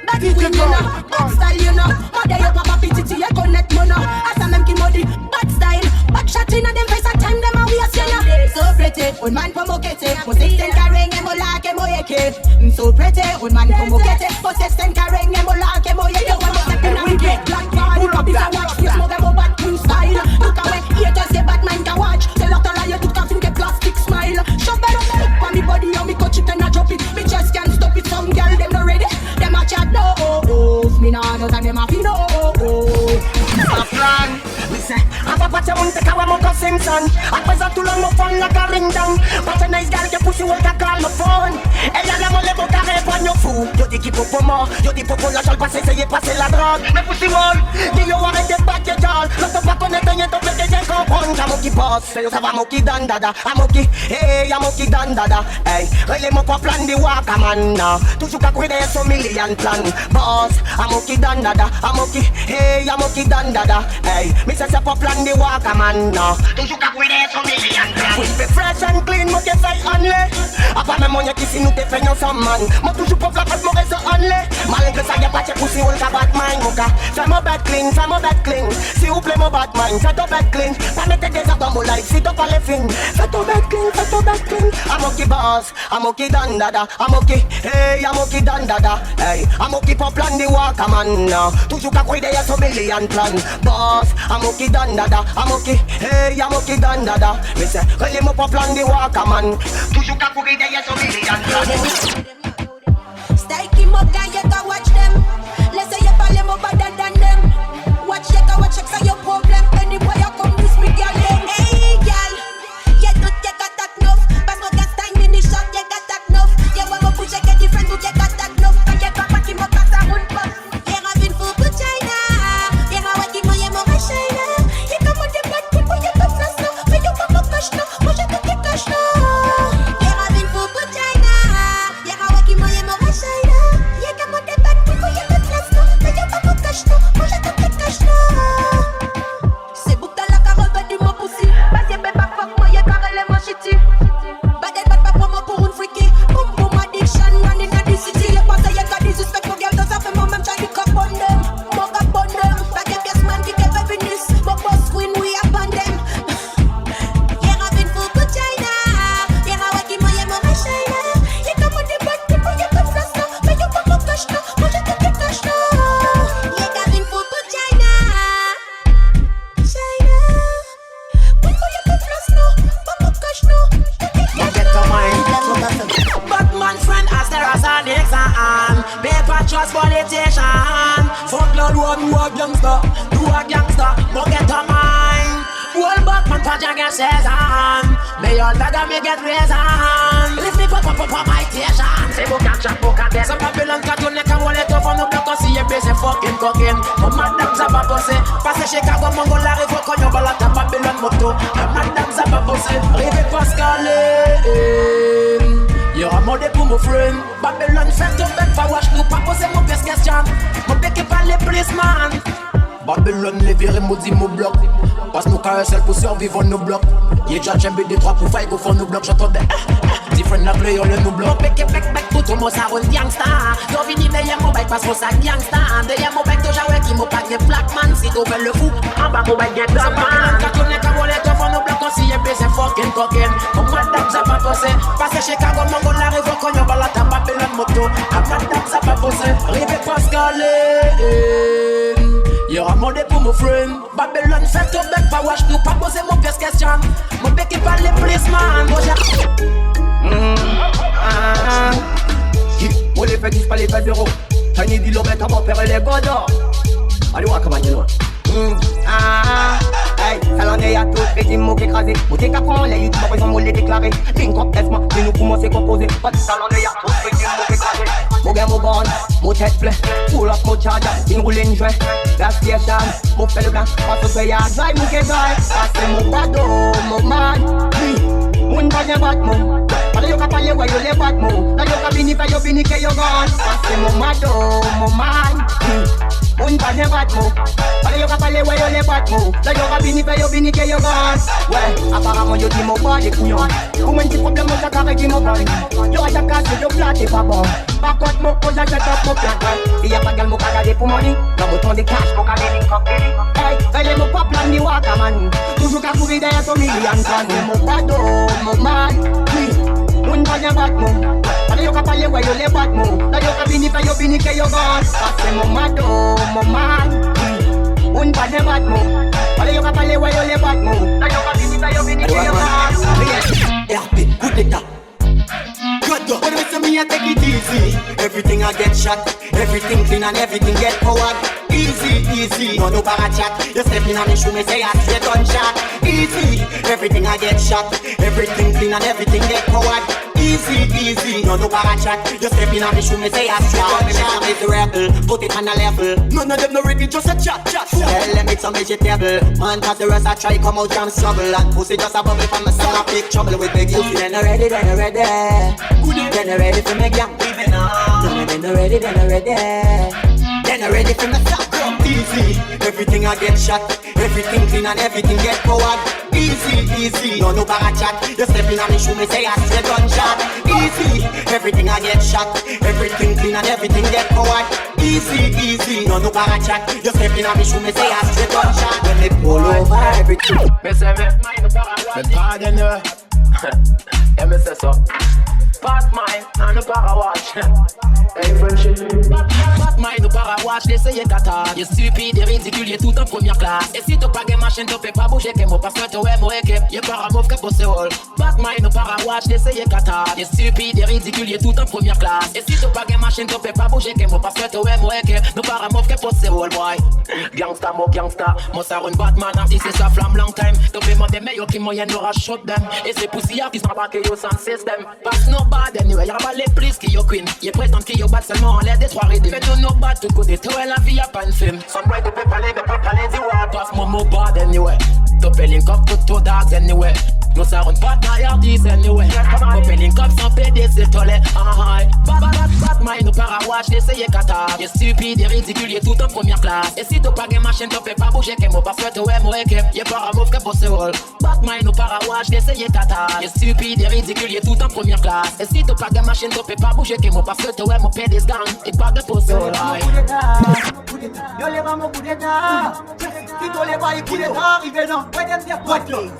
Back it you know, bad style you know. Mother your papa pity to your connect mono. As a mem ki modi, bad style, back shot in a them face at time them a waste you know. So pretty, old man promokete, mo 16 carrying mo like mo yeke. So pretty, old man promokete, mo 16 carrying mo like mo yeke. One more step in a wicked black body, pull up watch, this mo them bad queen style. Look away, haters say bad man can watch. Tell her to lie, you took off in the plastic smile. Shove it up on me body and me touch it and I drop it. Me just can't stop it. Some girl them not ready, them a chat no. Me nah know that them a feel no. Stop plan. We say, I'm a patch on the car, I'm a Simpson. I was a too long, my phone like a ring down. But a nice girl, you pussy will call my phone. Et y'a la molle, mon carré, pas de fou. Yo dis qui pour moi, yo dis pour la jolle, passer, c'est y passer la drogue. Mais pussy wall, dis yo arrête de battre, y'all. L'autre pas connaître, y'a ton pété, j'ai comprendre. Y'a mon qui passe, c'est yo, ça va mon qui dan dada. A mon qui, hey, y'a mon qui dan dada. Hey, relais mon pas plan de Wakamana. Toujours qu'à courir son million plan. Boss, a mon qui dan dada. A mon qui, hey, y'a mon qui dan dada. Hey, mais ça c'est pas plan de Wakamana. Toujours qu'à courir son million plan. We be fresh and clean, mon qui fait only. Après même mon y'a qui si nous te fait nos man. Moi toujours pas capable mon réseau only. Malgré ça, y'a pas de poussi ou le cabat mind, mon gars. Fais-moi bad clean, s'il vous plaît, mon bad mind, fais ton bad clean. Pas mettre des arts dans mon life, si t'as pas les fins. Fais ton bad clean. I'm okay boss, I'm okay dan dada, I'm okay, hey, I'm okay dan dada, hey, I'm okay pour plan de walk, man. Toujours qu'à croire derrière son million plan. Boss, I'm okay dan dada, I'm okay, hey, I'm okay dan dada. Mais c'est, relais-moi pour plan de walk, man. Toujours qu'à courir derrière son million plan. Stay keep up, guy, you can watch them. Let's say you parle more better than them. Watch, you can watch, check your problem. Any boy you come this me, girl. Hey, girl, you don't get that enough. But my gas time in the shop, you got that enough. You want me push, you get different, you got that enough. And you got back in my class, I won't pop. You're having food for China. You're having more, you're more China. You come on the bad people, you come fast now. Mais you want more cash now, moi je te fais cash now. You're having food for China. You're having more, you're more China. You come on the bad people, you come fast now. Mais you want more cash now, moi je te fais cash now. C'est book dans la caravane du mot poussi. Parce que ben pas fuck moi, y'a carrément shitty. Bad and bad pas pour moi pour une freaky. Boom boom addiction, running at the city. Y'a pas ça, y'a qu'à disrespect pour girl. Dans ça fait moi-même, j'ai du cap on them. Mon cap on them. Pas qu'un pièce man qui fait Venus. Mon boss queen, we upon them. You're having food for China. You're having more, you're more China. You come on the bad people, you come fast now. Mais you want more cash now, moi je te fais cash now. You're having food for China. China. People, you come fast now. Want more cash now. You get to mind. Batman friend as there as an exam. Paper trust politician. Fuck the road, who a gangster. Do a gangster, but get a mind. Whole Batman punch against Cezanne. May your dagger me get reason. Lift me up my station. Say book and chat, book and dead. Some Babylon cut your neck and wallet off on the block. See you busy fucking cooking. Come madame Zababose. Passe Chicago, Mongol, la rive, Konyo, Balata, Babylon, Moto. Madame Zababose. Rive Pascal. You're a model pour mon friend. Babylon fait ton bec, fa wash nous pas poser mon best question. Mon bec est pas les policeman. Babylon les virés maudits mon bloc. Passe nos carousel pour survivre nos blocs. Y'a déjà chamber des 3 pour faille au fond nos blocs. J'entendais different la play on le nous bloc. Mon bec est bec pour tout le monde ça rôle gangsta. T'as fini d'ailleurs mon bec parce qu'on ça gangsta. D'ailleurs mon bec déjà ouais qui m'a pas de black man. Si t'as ouvert le fou, en bas mon bec est black man. Babylon quand on est qu'à voler au fond nos blocs. On s'y est baisé fucking coquin. Comme madame ça pas posé. Passe Chicago, Mongol, la rive, Konyo, Balata, Babylon, Moto. A madame ça pas posé. Rive Pascal. You're a model pour mon friend. Babylon fait ton bec, pas wash nous pas poser mon pièce question. Mon bec est pas les policeman. Moi les fait 10 pas les fait 0. Tiny dit l'obet avant faire les godons. Allez voir comment you know. Hey, ça l'en est à tout, et dis-moi qu'écrasé. Moi t'es qu'à prendre les youtubeurs, ils ont moulé déclaré. Link up, laisse-moi, et nous commencer composer. Pas de ça l'en est à tout, et dis-moi qu'écrasé. Mon gars, mon gun, mon tête plein. Full up, mon charger, une roule une jouet. La station, mon fait le blanc. Pas de fait à drive, mon qu'est drive. Ça c'est mon cadeau, mon man. Mon pas bien battre mon. Pas de yo ka parler, ouais, yo les battre mon. Là yo ka bini, fait yo bini, que yo gun. Ça c'est mon mado, mon man. Mon pas bien battre mon. Pas de yo ka parler, ouais, yo les battre mon. Là yo ka bini, fait yo bini, que yo gun. Ouais, apparemment yo dis mon pas les couillons. Comment un petit problème, moi ça carré qui mon boy. Yo a cassé, yo platé pas bon. Par contre, mon pose, j'achète up mon plan. Si y'a pas de gal, mon cagadé pour money. Dans bouton de cash, mon cagadé link up. Hey, fais-les mon pas plan ni waka man. Toujours qu'à courir derrière ton million ton. Mon cadeau, mon man. Mon pas bien battre mon. Allez yo ka parler, ouais yo les battre mon. Là yo ka bini, fait yo bini, que yo gun. Ça c'est mon mado, mon man. Mon pas bien battre mon. Allez yo ka parler, ouais yo les battre mon. Là yo ka bini, fait yo bini, que yo gun. RP, coup d'état. God, when you me, I take it easy. Everything I get shot, everything clean and everything get forward. Easy, easy, no para chat. You step in on me shoe, me say I see a gunshot. Easy, everything I get shot, everything clean and everything get forward. Easy, easy, no para chat. You step in on me shoe, me say I see a gunshot. Is the rebel, put it on a level. None of them no ready, just a chat. Tell them it's a vegetable. Man, cause the rest I try come out and struggle. And pussy just a bubble from my son, I big trouble with big youth. Then ready, then ready. Then ready for me gang. Then ready, then ready. Then ready for me stop. Easy, everything I get shot. Everything clean and everything get forward. Easy, no para chat. You step in and me shoe me say I straight gunshot. Easy, everything I get shot. Everything clean and everything get forward. Easy, no para chat. You step in and me shoe me say I straight gunshot. When they pull over everything. Me say me pardon you. Yeah, me say so. Bad mind, and no para watch. Hey, friendship. Bad mind, no para watch, l'essayer kata. Y'a stupide et ridicule, y'a tout en première classe. Et si t'as pas game machine, t'as fait pas bouger que moi, parce que t'as ouais, moi, équipe. Y'a para mauve que pour ce rôle. Bad mind, no para watch, l'essayer kata. Y'a stupide et ridicule, y'a tout en première classe. Et si t'as pas game machine, t'as fait pas bouger que moi, parce que t'as ouais, moi, équipe. No para mauve que pour ce rôle, boy. Gangsta, mo gangsta. Moi, ça run Batman, artiste, c'est sa flamme long time. T'as fait moi des meilleurs qui moyennent n'aura shot them. Et c'est poussière qui s'en va que yo sans système. Passe no bad anyway, y'a pas les plus qui yo queen. Y'a prétend qui yo bat seulement en l'air des trois rides. Fais no bad tout côté, toi la vie y'a pas une film. Some boy de peut parler du wall. Passe moi mo bad anyway. Top link up tout ton dogs anyway. Nous ça run pas d'ailleurs 10 anyway. Top link up sans PD c'est toilette. Bad mind nous para watch, d'essayer kata. Y'a stupide et ridicule, y'a tout en première classe. Et si t'as pas game machine, t'as fait pas bouger que moi, parce que t'as ouais, moi, équipe. Y'a pas un mauve que pour ce rôle. Bad mind nous para watch, d'essayer kata. Y'a stupide et ridicule, y'a tout en première classe. Et si t'as pas game machine, t'as fait pas bouger que moi, parce que t'as ouais, mon PD gang. Et pas de pour ce rôle. Yo les va mon coup d'état. Si tu les vas, il coup d'état arrivé non. Where them there what yo?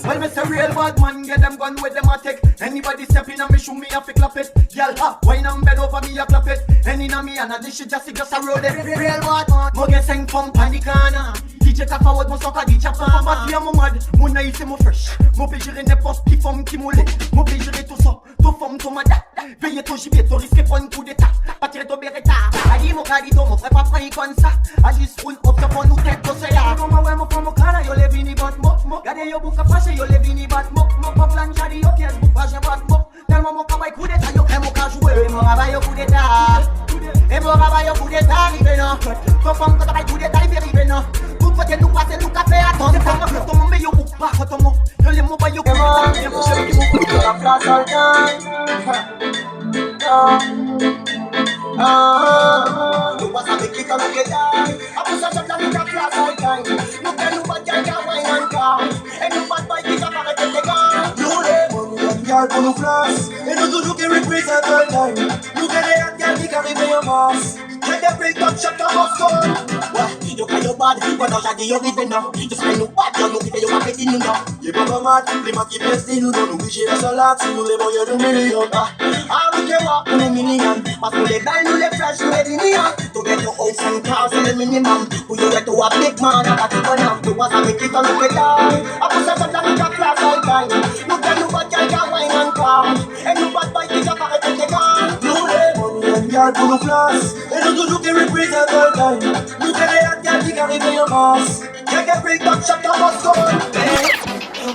Well me say real bad man, get them gun with them a take. Anybody step in and me shoot me a fi clap it. Y'all ha, wine and bend over me a clap it. Any na me and a this shit just a road it. Real bad man, mo get sing from panicana. DJ tap forward mon soca DJ pas ma vie mon mad. Mon naïf c'est mon fresh. Mon peut gérer n'importe qui forme qui moule. Mon peut gérer tout ça. Ton forme ton mada. Veillez ton gibier, ton risque prendre coup d'état. Pas tirer ton beretta. Adi mon calido, mon frère pas prendre comme ça. Adi spoon up sur mon nous tête tout ça là. Mon ouais mon femme mon cara yo le vini bat mo. Gardez yo bouka fâché yo le vini bat mo. Mon pop plan jadi yo pièce bouka j'ai bat mo. Tellement mon cabay coup d'état yo mon ca jouer. Mon rabat yo coup d'état. Et mon rabat yo coup d'état arrivé non. Ton femme quand t'as coup d'état il arrivé non. Tout côté nous passer nous café attendre. Ton mon meilleur bouc pas ton mon. Yo les mon bayo coup d'état. Et mon chéri qui bouc la place all time. Nous passe avec qui quand nous get die. Après ça j'aime la vie la place all time. Nous prenons nous bad guy wine and car. Et nous bad boy qui s'apparaît que les gars. Nous les money girl pour nous flash. Et nous toujours qui represent all time. Nous prenons les hot girl qui arrivent en masse. J'ai des break up shot comme Boston. Ouais, yo quand yo bad, pendant j'ai dit yo rive non. Je serai nous bad, yo nous rive yo pas petit nous non. Y'a pas comme mad, les mains qui pèsent nous non. Nous bouger la salade, si nous les voyons nous millions. Ah oui que moi pour nous millions. Parce que les belles nous les flash nous les millions. To get your house and car c'est le minimum. Pour you get to a big man, à partir de now. Tu vois avec qui quand nous fait die. Après ça j'aime la vie de classe all time. Nous prenons nous bad guy wine and car. Et nous bad boy qui s'apparaît que les gars. Nous les money and girl pour nous flash. Et nous toujours qui represent all time. Nous prenons les hot girl qui arrivent en masse. J'ai des break up shot comme Boston.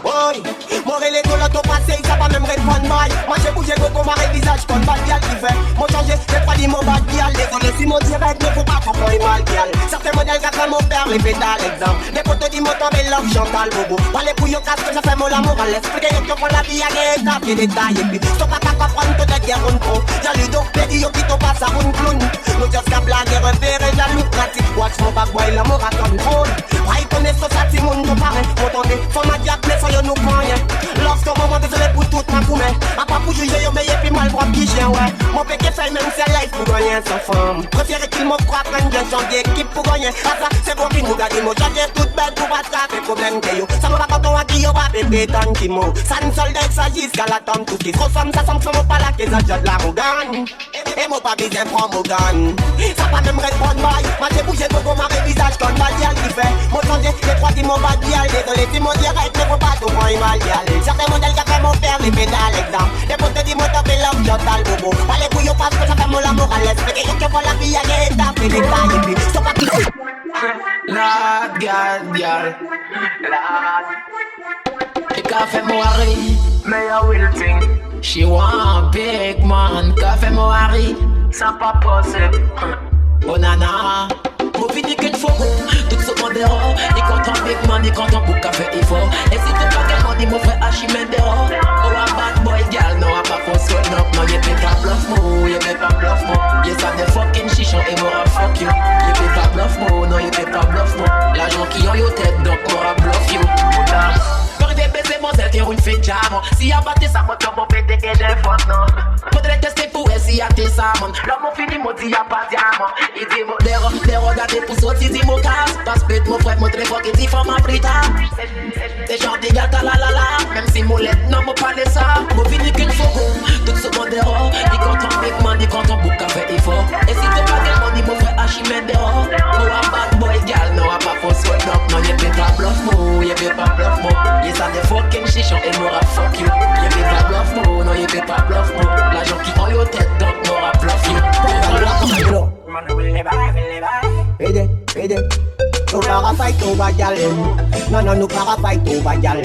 Boy, mon relais de l'auto passé, ça va même répondre mal. Moi j'ai bougé beaucoup ma visage comme bad girl qui fait. Mon changé, j'ai pas dit mon bad girl. Désolé si mon direct ne faut pas comprendre mal girl. Certains modèles qu'après mon père les pédales exemple. Des potes disent mon tombé love Chantal Bobo. Pas les couilles au casque, ça fait mon amour à l'expliquer. Yo qui font la vie à des étapes et des détails. Et puis, stop à ta comprendre que t'es guerre une pro. Y'a Ludo, pédi yo qui t'en passe à une clown. Nous just qu'à blague et repérer jaloux pratique. Watch mon bad boy, l'amour à contrôle. Why connaît ce ça si mon nous paraît. Mon tombé, faut ma diable, mais ça yo nous prend rien. Lorsqu'au moment désolé pour toute ma coumée. A pas pour juger yo meilleur puis mal propre qui chien ouais. Mon péché fait même c'est life pour gagner sa femme. Préféré qu'il m'en croit prendre bien son d'équipe pour gagner. Ah ça c'est bon qu'il nous gagne. Moi j'ai toute belle pour rattraper problème que yo. Ça me va quand on a dit yo va bébé tant qu'il mot. Ça ne soldat ça jusqu'à la tombe tout qui trop somme ça semble pas là que ça jette la Morgane. Et moi pas besoin prendre Morgane. Ça pas même répondre mal. Moi j'ai bougé beaucoup ma visage comme ma dial qui fait. Moi changer les trois qui m'ont pas dial. Désolé si mon direct ne faut pas tout prendre mal dial. Certains modèles qu'après mon père les pédales exemple. Des potes disent moi t'as fait l'homme Chantal Bobo. Pas les couilles parce que ça fait mon amour à l'expliquer. Yo qui font la vie à des étapes et des détails. Et puis c'est pas tout. La girl. The cafe moari, me a will thing. She want big man, cafe moari, ça pas possible. Bonana, mon fini qu'il faut, tout ce monde est rare. Ni quand on big man, ni quand on book café il faut. Et si tu pas qu'un monde, mon frère Achimède est rare. Oh a bad boy girl, no a pas for sweat up. No you better bluff mo, you better bluff mo. Yes I'm the fucking chichon et moi fuck you. You better bluff mo, no you better pour une fête jam. Si y'a battu ça, moi tu vas péter et j'ai faute non. Faudrait tester pour essayer si y'a tes salmons. L'homme mon fini, moi dit y'a pas diamant. Il dit moi les regarder pour sauter, il dit mon casse. Passe pète mon frère, mon tréfoque, il dit faut m'apprendre. T'es genre des gars, la la la. Même si mon lettre, non, moi pas de ça. Moi fini qu'une fois, tout ce monde est rare. Il compte en big man, il compte en book café, il faut. Et si t'es pas tellement dit mon frère, Achimède dehors. Moi a bad boy, gal, non, a pas fausse sweat up. Non, y'a pas bluff, mo, y'a pas bluff, mo. Y'a ça des fucking chichons et moi a fuck you. Y'a pas bluff, mo, non, y'a pas bluff, mo. L'agent qui prend your tête, donc moi a bluff you. Aide, nous para fight over gal. Non, nous para fight over gal.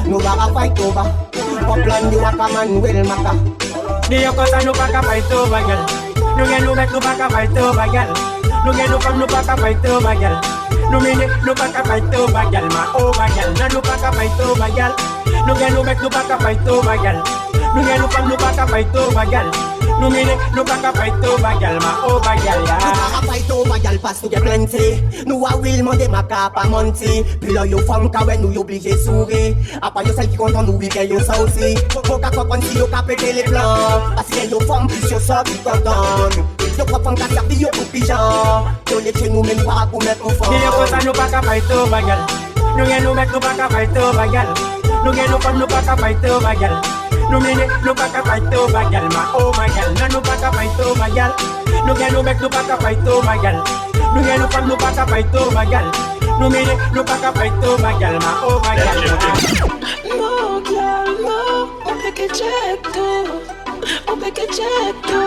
Nous para fight over. Pour plan du wakaman will maka. Dia kosa nous para fight over gal. Nous gagne nous mettre nous para fight over gal. Nous gagne nous comme nous para fight over gal. Nous mine nous para fight over gal. Ma over gal. Non nous para fight over gal. Nous gagne nous mettre nous para fight over gal. Nous gagne nous comme nous para fight over gal. Nous mine nous pas fight over gal, ma over gal ya. Nous pas fight over gal parce que plenty. Nous a will demander ma capa à monter. Puis là yo femme ka nous obligé sourire. Après yo celle qui content nous vivre yo ça aussi. Faut qu'à comprendre si yo ka péter les plans. Parce que yo femme plus yo ça qui content. Yo pas femme ka servi yo pour pigeon. Yo les chez nous même pas pour mettre au fond. Yo ça nous pas fight over gal. Nous gagne nous mettre nous pas fight over gal. Nous gagne nous comme nous pas fight over gal. Nous mine nous pas fight over gal, ma oh my gal. Non nous pas fight over gal. Nous gagne nous mettre nous pas fight over gal. Nous gagne nous comme nous pas fight over gal. Nous mine nous pas fight over gal, ma oh my gal. No gal, no, on peut que check tout. On peut que check tout.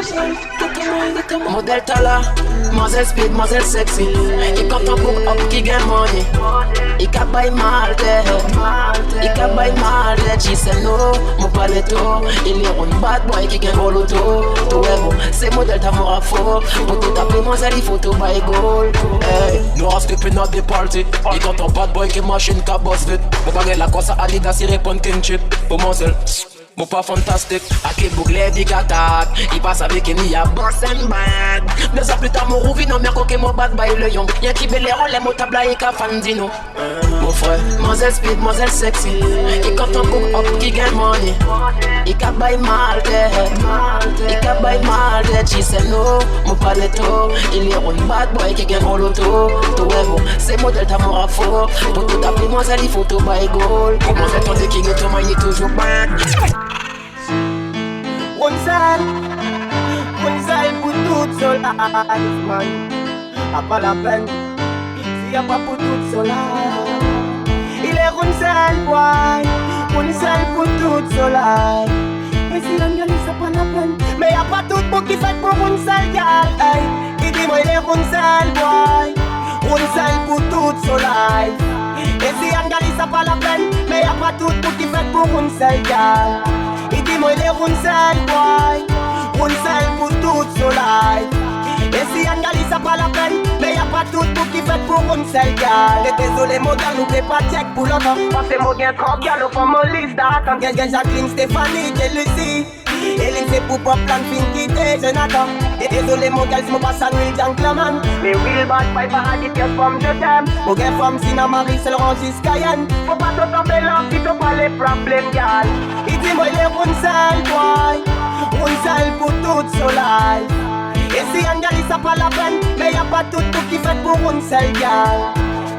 Modèle Tala, Mazel Speed, Mazel Sexy. Il compte en book up qui gagne money. Il cap by mal tête. Il cap by mal tête. She said no, mon paleto. Il est un bad boy qui gagne vol auto. Tout est bon, c'est modèle Tamora faux. Pour tout taper Mazel, il faut tout by goal. Hey, nous reste plus dans des parties. Il compte en bad boy qui machine qui boss vite. Pour pas la course à Adidas, il répond qu'une chip. Pour Mazel. Mon pas fantastique, à qui boucler big attack. Il passe avec une ya boss and bad. 2 ans plus tard, mon rouvi non, mais coquet mon bad by le young. Y'a qui belle les mots tabla et Cafandino. Mon frère, Mazel Speed, Mazel Sexy. Il compte en book up qui gagne money. Il cap by mal tête. Il cap by mal tête. She said no, mon paleto. Il est un bad boy qui gagne l'auto. Tout est bon, c'est modèle Tamora faux. Pour tout appeler Mazel, il faut tout by goal. Pour Mazel, ton de king et ton man, il est toujours bad. One side pour tout seul, man. A pas la peine, s'il y a pas pour tout seul. Il est one side, boy. One side pour tout seul. Et si l'on gagne, c'est pas la peine. Mais y a pas tout pour qui fait pour one side, gal. Il dit moi il est one side, boy. One side pour tout seul. Et si l'on gagne, c'est pas la peine. Mais y a pas tout pour qui fait pour one side, gal. Il dit moi il est one side, boy. One side pour tout son life. Et si Angali ça pas la peine, mais y'a pas tout pour qui fait pour one side, gal. Et désolé mon gars, nous fais pas check pour l'autre. Parce que moi gagne 30 gal, au fond mon liste d'attente. Gagne Jacqueline, Stéphanie, et Lucie. Et c'est pour pop plan fin quitter Jonathan. Et désolé mon gars, si mon passe à Will Gentleman. Mais Will bad, pas paradis, pièce femme, je t'aime. Mon gars femme, si n'a Marie, c'est le Rangis Cayenne. Faut pas te tomber là, si t'as pas les problèmes, gal. Il dit moi il est one side, boy. One side pour tout son life. Et si Angali ça pas la peine, mais y'a pas tout qui fait pour one side, gal.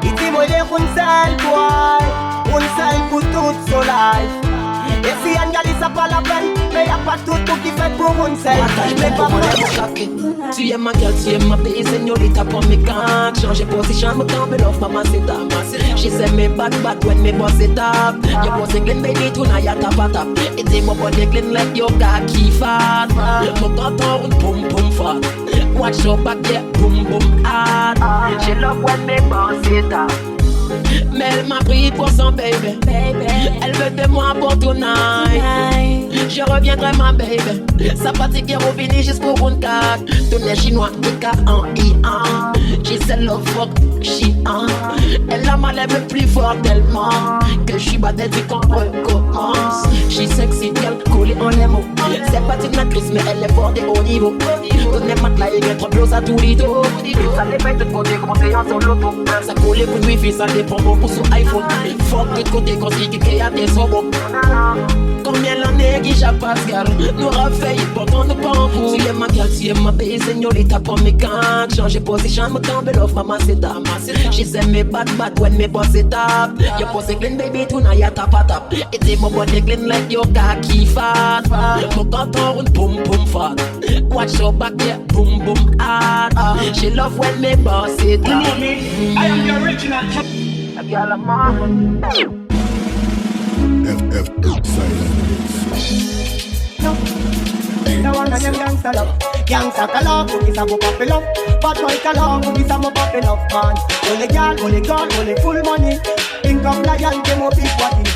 Il dit moi il est one side, boy. One side pour tout son life. Et si Angali ça pas la peine, mais y'a pas tout qui fait pour one side. Mais pas tu es ma gueule, tu es ma belle señorita pour mes gangs. Changer position, me tomber l'off, maman c'est ta masse. She said me bad when me boss it up. Your boss clean baby tonight ya tap tap. Et dis-moi body clean like your cocky fat. Le mon canton boom boom fat. Watch your back yeah boom boom hard. She love when me boss it up. Mais elle m'a pris pour son baby. Elle veut de moi pour tonight. Je reviendrai ma baby. Sa pratique est revenue juste pour une carte. Tous les chinois I-K-N-I-A. She said love fuck she a. Elle a mal elle plus fort tellement que je suis bad elle dit qu'on recommence. She sexy girl collée en les mots. C'est pas une actrice mais elle est forte et haut niveau. Donnez matelas et mettre blouse à tous les dos. Ça les fait de côté, commencer en solo. Ça coule pour le wifi, ça dépend beaucoup sur iPhone. Fuck de côté, quand c'est qui a des robots. Combien l'année qui j'ai Pascal nous raffaille, pourtant nous pas en cours. Tu es ma gale, tu es ma belle señorita pour mes cannes. Changer position, me tombe l'off, maman c'est ta. She say me bad when me boss it up. You pussy clean baby, tonight ya tap a tap. It's a body clean like your cocky fat. Mon canton roule boom boom fat. Watch your back, yeah, boom boom hard. She love when me boss it up. You know me, I am the original. A girl a man. FF No one of them gangsta love. Gangsta color, police a go pop it up. Bad boy color, police a mo pop it up, man. Only girl, only gun, only full money. Income lion, them mo big body.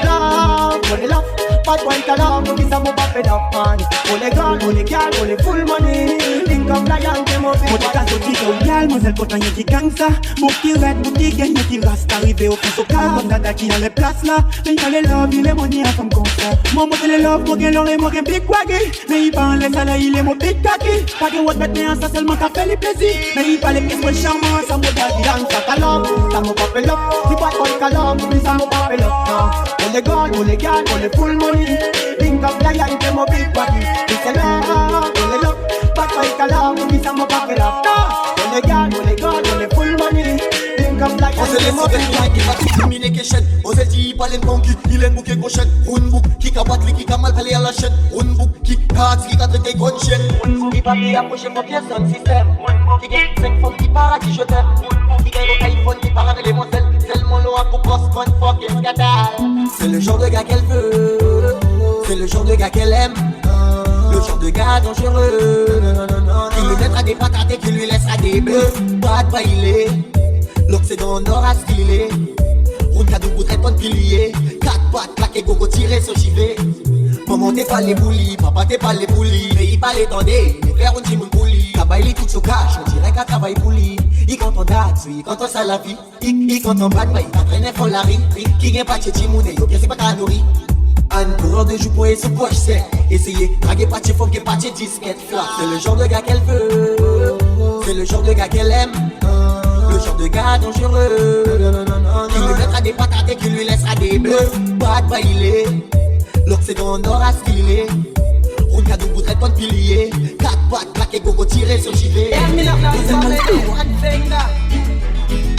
Love, only love. Bad boy color, police a mo pop it up, man. Only gun, only girl, only full money. Income lion, them mo big body. Motika soti ke gal, mazel potan yon ki gangsta. Bouki red, bouki gen, yon ki rasta. Rive au fils au car, bon dada qui dans les places là. Mais il les love, il est money à comme ça. Moi monte les love, moi gen l'or et moi gen big waggy. Mais il parle les salaires, il est mon big kaki. Pas que votre bête ça seulement qu'a fait les plaisirs. Mais il parle les pièces charmant, ça me garde. Gangsta color, ça mo pop it up. The bad boy color, police a mo pop it up. Only gun, only girl, only full money. Income lion, them mo big body. It's a love, only love. Bad boy color, police a mo pop it up. Only girl, only gun, only full money. On se les mauvais points qui va discriminer Kéchette. On se dit pas les bons il est bouquet cochette. Runbook qui a battu, qui a mal parlé à la chaîne. Runbook qui a qui a traité gros chienne. Qui va m'y approcher mon pièce dans le système. Qui gagne 5 femmes qui parlent à qui je t'aime. Qui gagne au iPhone qui parle avec les montelles. Tellement loin pour cross one fucking scandale. C'est le genre de gars qu'elle veut. C'est le genre de gars qu'elle aime. Le genre de gars dangereux. Qui lui mettra des patates et qui lui laissera des bleus. Pas de bailler. L'Occident nord à stylé. Route à double traite de pilier. 4 pattes claquées, gogo tiré sur givet. Maman t'es pas les boulis, papa t'es pas les boulis. Mais il pas les tendés, mais faire un petit moun bouli. Tabaille tout sur cash, on dirait qu'à travail bouli. Il quand on date, il quand on sale la vie. Il quand on bat, il va traîner pour la rue. Qui gagne pas de chimoune, yo bien c'est pas ta nourri. Un coureur de joues pour se poche c'est. Essayer, draguer pas de femme, qui pas de disquette flap. C'est le genre de gars qu'elle veut. C'est le genre de gars qu'elle aime. Le genre de gars dangereux. Qui lui mettra des patates et qui lui laissera des bleus. Pas de bailler. L'Occident nord à stylé. Route à double traite de pilier. 4 pattes claquées, gogo tiré sur givet.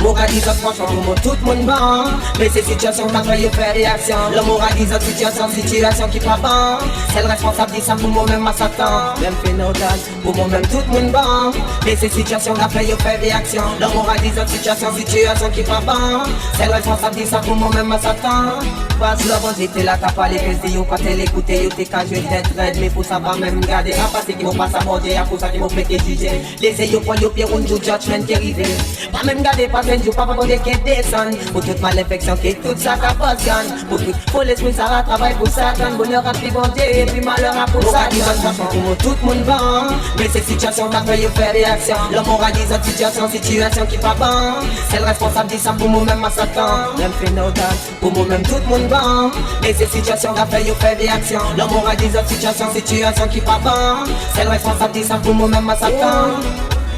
Moralisation, franchement, tout le monde ban. Mais ces situations, quand je fais réaction. Le moralisation, situation qui pas ban. C'est le responsable de ça pour moi-même à Satan. Même fait notage, pour moi-même tout le monde ban. Mais ces situations, quand je fais réaction. Le moralisation, situation qui pas ban. C'est le responsable de ça pour moi-même à Satan. Passe le bon, j'étais là, t'as pas les fesses, yo pas l'écouter, yo t'es qu'à jouer tête raide. Mais pour ça, va même garder. À passer qui m'ont pas s'aborder, à pour ça qui m'ont fait juger. Laissez yo prendre yo pied, on joue judgment qui arrive. Pas même garder, pas je pas pour des qui descendent. Pour toute maléfiction qui tout ça capote gagne. Pour l'esprit ça va travailler pour Satan. Bonheur à plus bon Dieu et puis malheur à pour Satan. Pour tout le monde ban. Mais ces situations t'as fait faire réaction. Le moralisant situation qui pas ban. C'est le responsable de ça pour moi-même à Satan. Même fait nos dates. Pour moi-même tout le monde ban. Mais ces situations t'as fait faire réaction. Le moralisant situation qui pas ban. C'est le responsable de ça pour moi-même à Satan.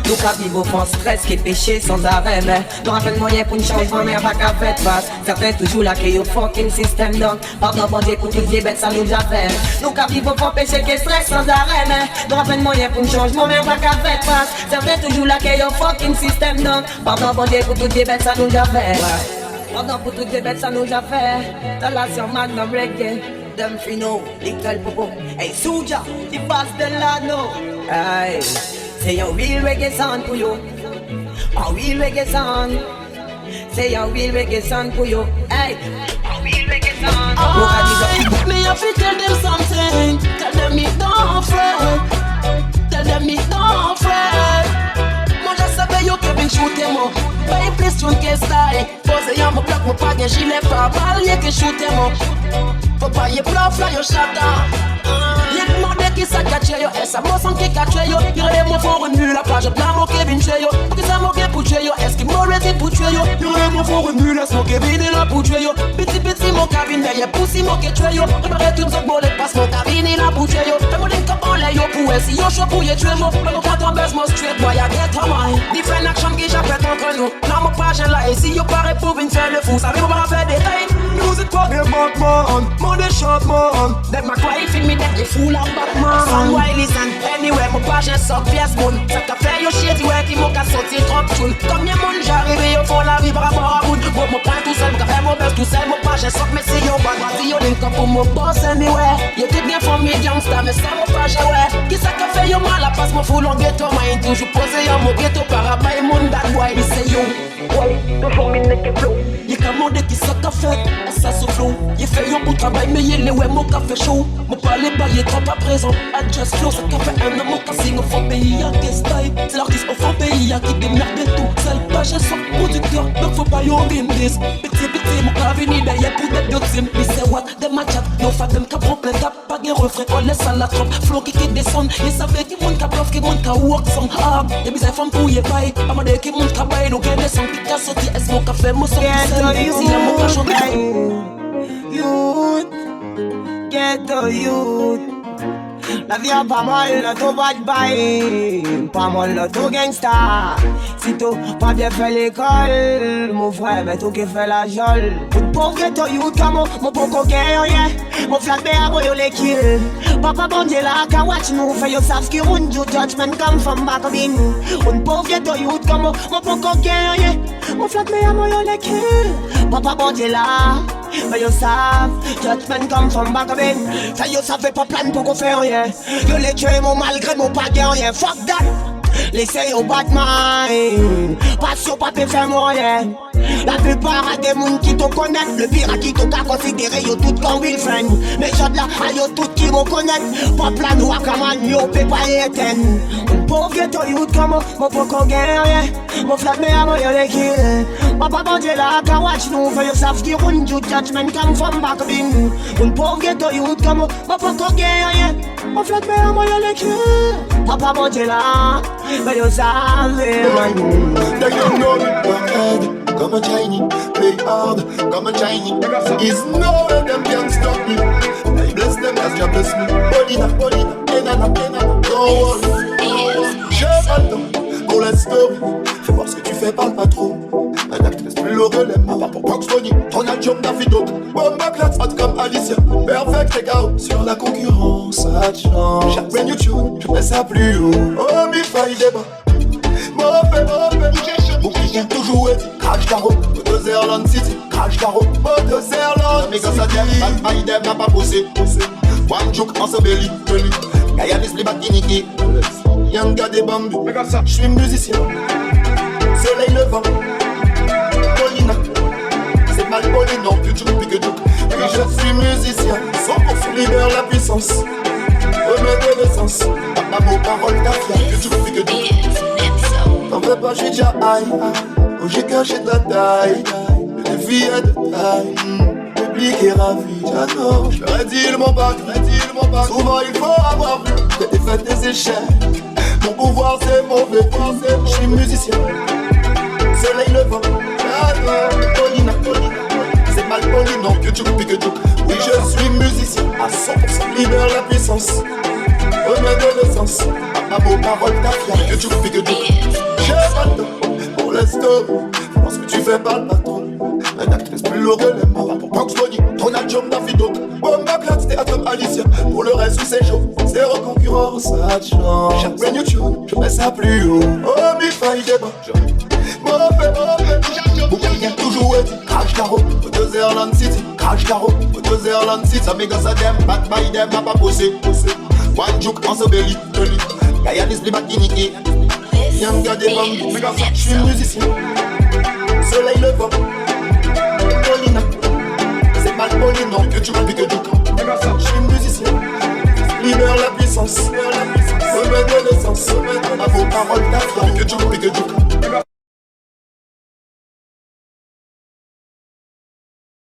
Nous qu'à vivre au stress qui péché sans arrêt. Mais nous rappelle moyen pour une changement mais pas qu'à faire face. Certains toujours là qui au fucking système. Donc pardon bon Dieu pour toutes les bêtes ça nous a fait. Nous qu'à vivre au péché qui stress sans arrêt. Mais nous rappelle moyen pour une changement mais pas qu'à faire face. Certains toujours là qui au fucking système. Donc pardon bon Dieu pour toutes les bêtes ça nous a fait. Pardon pour toutes les bêtes ça nous a fait. Dans l'action magnum reggae. Them fino, little popo. Hey Suja, the boss de Lano. Aye. Say a real reggae song for you. A real reggae song. Say a real reggae song for you. Hey, a real reggae song. Me have to tell them something. Tell them me don't fret. Tell them me don't fret. Moi je savais yo Kevin shoot them up. Paye plus tu qu'est style. Posé y'a mon bloc, mon pas de gilet pare-balles. Y'a que shooter mon. Faut pas y bluff là, yo chata. Y'a que mon deck qui s'est caché yo. Et ça m'a sans qui caché yo. Y'a relève mon fort revenu la plage. Blanc mon Kevin chez yo. Pour que ça m'aurait poussé yo. Est-ce qu'il m'aurait dit poussé yo. Y'a relève mon fort revenu la mon Kevin et la poussé yo. Petit mon cabine, mais y'a poussi mon ketchup yo. Préparez tout ce bolet passe mon cabine et la poussé yo. Fais mon link up en l'air yo. Pour si yo chaud pour y tuer moi. Mais mon patron baisse mon straight boy y'a get on my. Different action qui j'appelle entre nous. Là mon page là et si yo paraît pour venir faire le fou. Ça veut pas faire des tailles. Music for the Batman, money shot man. Them a cry for me that they fool of Batman. Some while listen, anyway mon page sort pièce bonne. Ça t'a fait yo shit ouais qui m'ont qu'à sortir trop tune. Comme y'a mon j'arrive yo font la vie par rapport à bout. Bon mon point tout seul, mon café mon best tout seul. Mon page sort mais si yo bad, vas-y yo link up pour mon boss anyway. Yo tout bien for me gangsta mais ça mon page ouais. Qui ça qu'a fait yo mal à passe mon full on ghetto mind. Toujours posé yo mon ghetto par rapport à mon bad boy. This say yo, ouais, toujours me neke flow. Y'a qu'à mon qui ça qu'a fait. Ça se flow, il fait un bon travail, mais il est ouais, mon café chaud. Mon palais pas, il est trop pas présent. Adjust flow, ça fait un homme, mon casting au fond pays, à guest type. C'est l'artiste au fond pays, à qui démerde tout. Seul page, son producteur, donc faut pas y en this. Petit, mon avenir derrière pour des deux mais c'est what, des matchs, nos femmes, dem cap plein tap, pas de refrain, on laisse à la trompe. Flow qui descend, il savait qui monte cap off, qui monte cap work son hard. Y'a bizarre femme pour y paille, à mon qui monte cap bail, nous gagne son qui casse sorti, est-ce mon café, mon son, si la mon cachot. Youth, ghetto youth. La vie a pas mal, le tout bad boy. Pas mal, le tout gangsta. Si tout pas bien fait l'école, mon frère, mais tout qui fait la jolle. Une pauvre ghetto youth comme mon pauvre guerre, yeah. Mon flag bé a boyo les kill. Papa bon Dieu là, can watch nous. Fait yo savent ce qui roule, you judgment come from back of in. Une pauvre ghetto youth comme mon pauvre guerre, yeah. Mon flag bé a boyo les kill. Papa bon Dieu là. Mais yo savent, judgment come from back again. Ça yo savait pas plan pour qu'on fait rien. Yo les tué mon malgré mon pas gain rien. Fuck that. Laissez au Batman. Passion pas te faire moyen. La plupart a des mouns qui te connaissent. Le pire à qui t'as considéré yo tout comme Will Friend. Mais j'en là à yo tout qui me connaissent. Pas plan ou à caman yo peut pas y éteindre. Mon pauvre ghetto youth comme mon pauvre guerrier. Mon flag mais à moi yo les kill. Papa bon Dieu là can watch nous. Fait yo savent qui roule you judgment come from back bin. Mon pauvre ghetto youth comme mon pauvre guerrier. Mon flag mais à moi yo les kill. Papa bon Dieu là. But you saved it. They don't know it, work hard, come and Chinese, play hard, come and Chinese. Is no way them can stop me. I bless them as you bless me. Bolina, enana, don't worry. Je m'attends pour la story. Fais voir ce que tu fais, parle pas trop. Un actrice plus le relève, à part pour Box Tony, Ronald Jump, David Oak. Bomba Clats, hot comme Alicia. Perfect, les gars, sur la concurrence, ça te change. Chaque brand new tune, je fais ça plus haut. Oh, mi faille débat. Mauvais, mon client toujours est Crash Caro, Motorland City, Crash Caro, Motorland. Mais quand ça tient, Bad My Dev n'a pas poussé. One joke en ce belly, Gayanis les Batiniki, Yanga des bambus. J'suis musicien, soleil levant, Paulina, c'est mal poli, non, que tu piques que oui, je suis musicien, 100% libère la puissance. Remets de l'essence, à vos paroles d'affaires, que tu piques que t'en veux pas, j'suis déjà high. Oh, j'ai caché ta taille. Le défi est de taille. Le public est ravi, j'adore. J'leur ai dit, ils m'ont pas, souvent il faut avoir vu des défaites, des échecs. Mon pouvoir c'est mauvais, j'suis musicien. Soleil levant, j'adore. Paulina, c'est mal poli, non, que tu piques que oui, je suis musicien. À 100% libère la puissance. Remets de l'essence. À vos paroles d'affaires, que tu piques que je m'attends pour la story. Pense que tu fais pas le patron. Un actrice plus le relève, pour Box Tony, Ronald Jump, David Oak. Bomba Clats, théâtre Alicia. Pour le reste, c'est chaud. Zéro concurrence, ça te change. Chaque brand new tune, je mets ça plus haut. Oh, mi faille débat. Mauvais, mon client toujours est Crash Caro, Motorland City, Crash Caro, Motorland City. Ça méga ça dem, Bad My Dev n'a pas poussé. One joke en ce belly, Gayanis les Batiniki. Yanga des bambus, j'suis musicien. Soleil levant, Paulina, c'est mal poli, non, que tu piques du camp. J'suis musicien, libère la puissance. Remets de l'essence, à vos paroles d'affaires, que tu piques du camp.